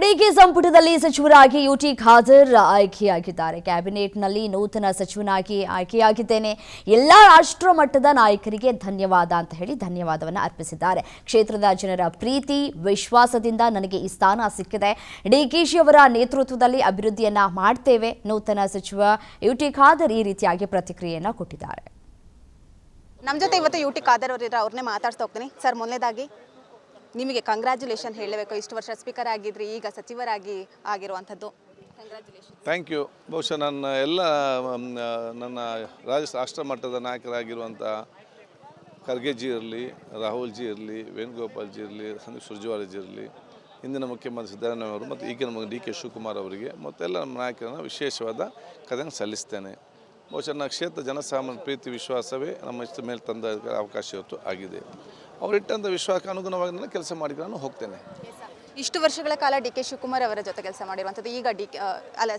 DK ಸಂಪುಟದಲ್ಲಿ ಸಚಿವರಾಗಿ UT Khader ಆಯ್ಕೆಯಾಗಿದ್ದಾರೆ. ಕ್ಯಾಬಿನೆಟ್ನಲ್ಲಿ ನೂತನ ಸಚಿವನಾಗಿ ಆಯ್ಕೆಯಾಗಿದ್ದೇನೆ. ಎಲ್ಲ ರಾಷ್ಟ್ರ ಮಟ್ಟದ ನಾಯಕರಿಗೆ ಧನ್ಯವಾದ ಅಂತ ಹೇಳಿ ಧನ್ಯವಾದವನ್ನು ಅರ್ಪಿಸಿದ್ದಾರೆ. ಕ್ಷೇತ್ರದ ಜನರ ಪ್ರೀತಿ ವಿಶ್ವಾಸದಿಂದ ನನಗೆ ಈ ಸ್ಥಾನ ಸಿಕ್ಕಿದೆ. ಡಿಕೆಶಿ ಅವರ ನೇತೃತ್ವದಲ್ಲಿ ಅಭಿವೃದ್ಧಿಯನ್ನ ಮಾಡ್ತೇವೆ. ನೂತನ ಸಚಿವ ಯುಟಿ ಖಾದರ್ ಈ ರೀತಿಯಾಗಿ ಪ್ರತಿಕ್ರಿಯೆಯನ್ನ ಕೊಟ್ಟಿದ್ದಾರೆ. ನಮ್ಮ ಜೊತೆ ಇವತ್ತು ಯುಟಿ ಖಾದರ್ ಅವರಿದ್ದಾರೆ. ಅವ್ರನ್ನೇ ಮಾತಾಡ್ತಾ ಹೋಗ್ತೀನಿ. ಸರ್, ಮೊದಲನೇದಾಗಿ ನಿಮಗೆ ಕಂಗ್ರ್ಯಾಚುಲೇಷನ್ ಹೇಳಬೇಕು. ಇಷ್ಟು ವರ್ಷ ಸ್ಪೀಕರ್ ಆಗಿದ್ರಿ, ಈಗ ಸಚಿವರಾಗಿ ಆಗಿರುವಂಥದ್ದು. Thank you. ಬಹುಶಃ ನನ್ನ ರಾಷ್ಟ್ರ ಮಟ್ಟದ ನಾಯಕರಾಗಿರುವಂಥ ಖರ್ಗೆಜಿ ಇರಲಿ, ರಾಹುಲ್ ಜಿ ಇರಲಿ, ವೇಣುಗೋಪಾಲ್ ಜಿ ಇರಲಿ, ಸಂದೀಪ್ ಸುರ್ಜೇವಾಲಾ ಇರಲಿ, ಹಿಂದಿನ ಮುಖ್ಯಮಂತ್ರಿ ಸಿದ್ದರಾಮಯ್ಯ ಅವರು ಮತ್ತು ಈಗಿನ ಡಿ ಕೆ ಶಿವಕುಮಾರ್ ಅವರಿಗೆ ಮತ್ತೆಲ್ಲ ನಮ್ಮ ನಾಯಕರನ್ನು ವಿಶೇಷವಾದ ಕಥೆಯನ್ನು ಸಲ್ಲಿಸ್ತೇನೆ. ಬಹುಶಃ ನನ್ನ ಕ್ಷೇತ್ರ ಜನಸಾಮಾನ್ಯ ಪ್ರೀತಿ ವಿಶ್ವಾಸವೇ ನಮ್ಮ ಇಷ್ಟ ಮೇಲೆ ತಂದ ಅವಕಾಶ ಇವತ್ತು ಆಗಿದೆ. ಅವರಿಟ್ಟಂಥ ವಿಶ್ವಾಸಕ್ಕೆ ಅನುಗುಣವಾಗಿ ನಾನು ಕೆಲಸ ಮಾಡಿ ನಾನು ಹೋಗ್ತೇನೆ. ಇಷ್ಟು ವರ್ಷಗಳ ಕಾಲ ಡಿ ಕೆ ಶಿವಕುಮಾರ್ ಅವರ ಜೊತೆ ಕೆಲಸ ಮಾಡಿರುವಂಥದ್ದು, ಈಗ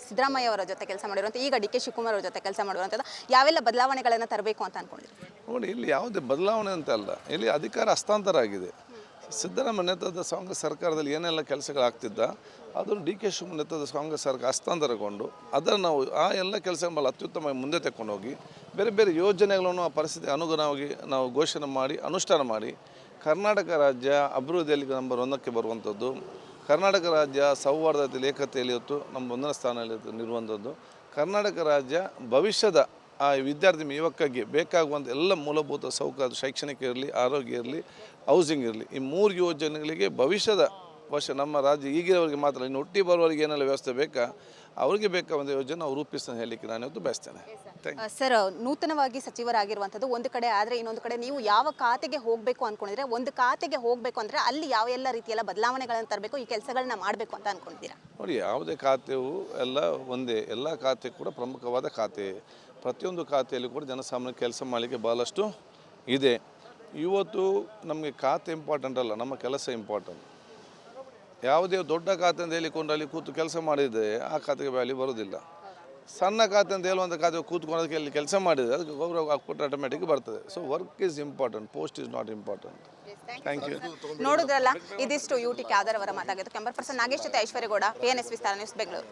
ಸಿದ್ದರಾಮಯ್ಯ ಅವರ ಜೊತೆ ಕೆಲಸ ಮಾಡಿರುವಂಥ, ಈಗ ಡಿ ಕೆ ಶಿವಕುಮಾರ್ ಅವರ ಜೊತೆ ಕೆಲಸ ಮಾಡುವಂಥದ್ದು, ಯಾವೆಲ್ಲ ಬದಲಾವಣೆಗಳನ್ನು ತರಬೇಕು ಅಂತ ಅಂದ್ಕೊಂಡಿದ್ದೀವಿ? ನೋಡಿ, ಇಲ್ಲಿ ಯಾವುದೇ ಬದಲಾವಣೆ ಅಂತ ಅಲ್ಲ, ಇಲ್ಲಿ ಅಧಿಕಾರ ಹಸ್ತಾಂತರ ಆಗಿದೆ. ಸಿದ್ದರಾಮಯ್ಯ ನೇತೃತ್ವದ ಕಾಂಗ್ರೆಸ್ ಸರ್ಕಾರದಲ್ಲಿ ಏನೆಲ್ಲ ಕೆಲಸಗಳಾಗ್ತಿದ್ದ ಅದನ್ನು ಡಿ ಕೆ ಶಿವಕುಮಾರ್ ನೇತೃತ್ವದ ಕಾಂಗ್ರೆಸ್ ಸರ್ಕಾರ ಹಸ್ತಾಂತರಗೊಂಡು ಅದನ್ನು ನಾವು ಆ ಎಲ್ಲ ಕೆಲಸಗಳನ್ನ ಅತ್ಯುತ್ತಮವಾಗಿ ಮುಂದೆ ತೆಕ್ಕೊಂಡೋಗಿ ಬೇರೆ ಬೇರೆ ಯೋಜನೆಗಳನ್ನು ಆ ಪರಿಸ್ಥಿತಿಗೆ ಅನುಗುಣವಾಗಿ ನಾವು ಘೋಷಣೆ ಮಾಡಿ ಅನುಷ್ಠಾನ ಮಾಡಿ ಕರ್ನಾಟಕ ರಾಜ್ಯ ಅಭಿವೃದ್ಧಿಯಲ್ಲಿ ನಂಬರ್ 1ಕ್ಕೆ ಬರುವಂಥದ್ದು, ಕರ್ನಾಟಕ ರಾಜ್ಯ ಸೌಹಾರ್ದತೆಯಲ್ಲಿ ಏಕತೆಯಲ್ಲಿ ಇವತ್ತು ನಮ್ಮ 1ನೇ ಸ್ಥಾನದಲ್ಲಿ ನಿಲ್ಲುವಂಥದ್ದು, ಕರ್ನಾಟಕ ರಾಜ್ಯ ಭವಿಷ್ಯದ ಆ ವಿದ್ಯಾರ್ಥಿ ಯುವಕರಿಗೆ ಬೇಕಾಗುವಂಥ ಎಲ್ಲ ಮೂಲಭೂತ ಸೌಕರ್ಯ, ಶೈಕ್ಷಣಿಕ ಇರಲಿ, ಆರೋಗ್ಯ ಇರಲಿ, ಹೌಸಿಂಗ್ ಇರಲಿ, ಈ 3 ಯೋಜನೆಗಳಿಗೆ ಭವಿಷ್ಯದ ನಮ್ಮ ರಾಜ್ಯ ಈಗಿನವರಿಗೆ ಮಾತ್ರ ಇನ್ನು ಹುಟ್ಟಿ ಬರುವವರಿಗೆ ಏನೆಲ್ಲ ವ್ಯವಸ್ಥೆ ಬೇಕಾ ಅವರಿಗೆ ಬೇಕಾದ ಯೋಜನೆ ನಾವು ರೂಪಿಸ್ತಾನೆ ಹೇಳಲಿಕ್ಕೆ ನಾನು ಇವತ್ತು ಬಯಸ್ತೇನೆ. ಸರ್, ನೂತನವಾಗಿ ಸಚಿವರಾಗಿರುವಂಥದ್ದು ಒಂದು ಕಡೆ ಆದರೆ, ಇನ್ನೊಂದು ಕಡೆ ನೀವು ಯಾವ ಖಾತೆಗೆ ಹೋಗಬೇಕು ಅಂದ್ಕೊಂಡಿದ್ರೆ, ಒಂದು ಖಾತೆಗೆ ಹೋಗಬೇಕು ಅಂದರೆ ಅಲ್ಲಿ ಯಾವ ಎಲ್ಲ ರೀತಿಯೆಲ್ಲ ಬದಲಾವಣೆಗಳನ್ನು ತರಬೇಕು, ಈ ಕೆಲಸಗಳನ್ನ ಮಾಡಬೇಕು ಅಂತ ಅಂದ್ಕೊಂಡಿದ್ದೀರಾ? ನೋಡಿ, ಯಾವುದೇ ಖಾತೆಯು ಎಲ್ಲ ಒಂದೇ, ಎಲ್ಲ ಖಾತೆ ಕೂಡ ಪ್ರಮುಖವಾದ ಖಾತೆ. ಪ್ರತಿಯೊಂದು ಖಾತೆಯಲ್ಲಿ ಕೂಡ ಜನಸಾಮಾನ್ಯ ಕೆಲಸ ಮಾಡಲಿಕ್ಕೆ ಭಾಳಷ್ಟು ಇದೆ. ಇವತ್ತು ನಮಗೆ ಖಾತೆ ಇಂಪಾರ್ಟೆಂಟ್ ಅಲ್ಲ, ನಮ್ಮ ಕೆಲಸ ಇಂಪಾರ್ಟೆಂಟ್. ಯಾವುದೇ ದೊಡ್ಡ ಖಾತೆ ಅಂತ ಹೇಳಿಕೊಂಡು ಅಲ್ಲಿ ಕೂತು ಕೆಲಸ ಮಾಡಿದರೆ ಆ ಖಾತೆಗೆ ವ್ಯಾಲ್ಯೂ ಬರೋದಿಲ್ಲ. ಸಣ್ಣ ಖಾತೆ ಅಂತ ಹೇಳುವಂಥ ಖಾತೆ ಕೂತ್ಕೊಳ್ಳೋದಕ್ಕೆ ಅಲ್ಲಿ ಕೆಲಸ ಮಾಡಿದರೆ ಅದಕ್ಕೆ ಗೌರವ ಹಾಕ್ಬಿಟ್ಟು ಆಟೋಮೆಟಿಕ್ ಬರ್ತದೆ. So work is important, post is not important. Thank you. ನೋಡಿದ್ರಲ್ಲ, ಇದಿಷ್ಟು ಯುಟಿ ಖಾದರ್ ಅವರ ಮಾತಾಗಿತ್ತು. ಕ್ಯಾಮರಾ ಪರ್ಸನ್ ನಾಗೇಶ್ ಜೊತೆ ಐಶ್ವರ್ಯಗೌಡ, PNS ವಿಸ್ತಾರ ನ್ಯೂಸ್, ಬೆಂಗಳೂರು.